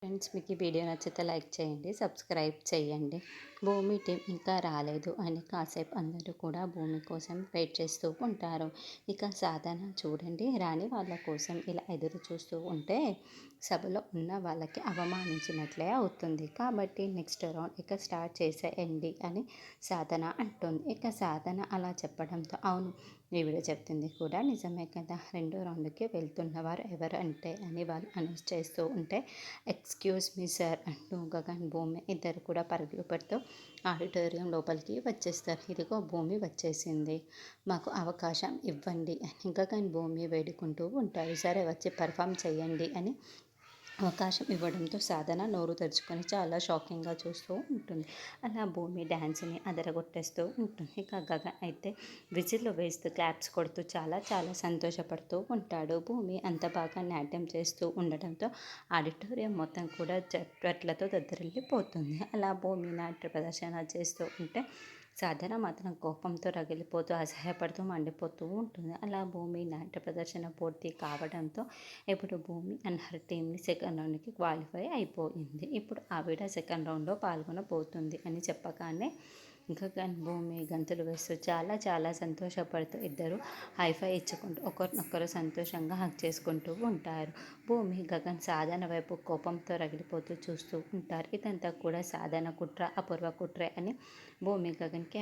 Friends, మీకు ఈ video నచ్చితే లైక్ చేయండి, సబ్స్క్రైబ్ చేయండి. భూమి టీం ఇంకా రాలేదు అని కాసేపు అందరూ కూడా భూమి కోసం వెయిట్ చేస్తూ ఉంటారు. ఇక సాధన చూడండి, రాని వాళ్ళ కోసం ఇలా ఎదురు చూస్తూ ఉంటే సభలో ఉన్న వాళ్ళకి అవమానించినట్లే అవుతుంది. కాబట్టి నెక్స్ట్ రౌండ్ ఇక స్టార్ట్ చేసేయండి అని సాధన అంటుంది. ఇక సాధన అలా చెప్పడంతో అవును, ఈవిడ చెప్తుంది కూడా నిజమే కదా, రెండో రౌండ్కి వెళ్తున్నవారు ఎవరు అంటే అని వాళ్ళు అనౌన్స్ చేస్తూ ఉంటే ఎక్స్క్యూజ్ మీ సార్ అంటూ గగన్ భూమి ఇద్దరు కూడా పరుగులు పెడుతూ ఆడిటోరియం లోపలికి వచ్చేస్తారు. ఇదిగో భూమి వచ్చేసింది, మాకు అవకాశం ఇవ్వండి అని గగన్ భూమి వేడుకుంటూ ఉంటారు. సరే వచ్చి పర్ఫామ్ చేయండి అని అవకాశం ఇవ్వడంతో సాధన నోరు తెరుచుకొని చాలా షాకింగ్గా చూస్తూ ఉంటుంది. అలా భూమి డ్యాన్స్ని అదరగొట్టేస్తూ ఉంటుంది. ఇక గగన్ అయితే విజిల్లు వేస్తూ క్లాప్స్ కొడుతూ చాలా చాలా సంతోషపడుతూ ఉంటాడు. భూమి అంత బాగా నాట్యం చేస్తూ ఉండడంతో ఆడిటోరియం మొత్తం కూడా చప్పట్లతో దద్దరిల్లిపోతుంది. అలా భూమి నాట్య ప్రదర్శన చేస్తూ ఉంటే సాధన మాత్రం కోపంతో రగిలిపోతూ అసహ్యపడుతూ మండిపోతూ ఉంటుంది. అలా భూమి నాట్య ప్రదర్శన పూర్తి కావడంతో ఇప్పుడు భూమి అండ్ హర్ టీమ్ని సెకండ్ రౌండ్కి క్వాలిఫై అయిపోయింది. ఇప్పుడు ఆవిడ సెకండ్ రౌండ్లో పాల్గొనబోతుంది అని చెప్పగానే గగన్ భూమి గంతులు వేస్తూ చాలా చాలా సంతోషపడుతూ ఇద్దరు హైఫై ఇచ్చుకుంటూ ఒకరినొకరు సంతోషంగా హగ్ చేసుకుంటూ ఉంటారు. భూమి గగన్ సాధన వైపు కోపంతో రగిలిపోతూ చూస్తూ ఉంటారు. ఇదంతా కూడా సాధన కుట్ర, అపూర్వ కుట్రే అని భూమి గగన్కి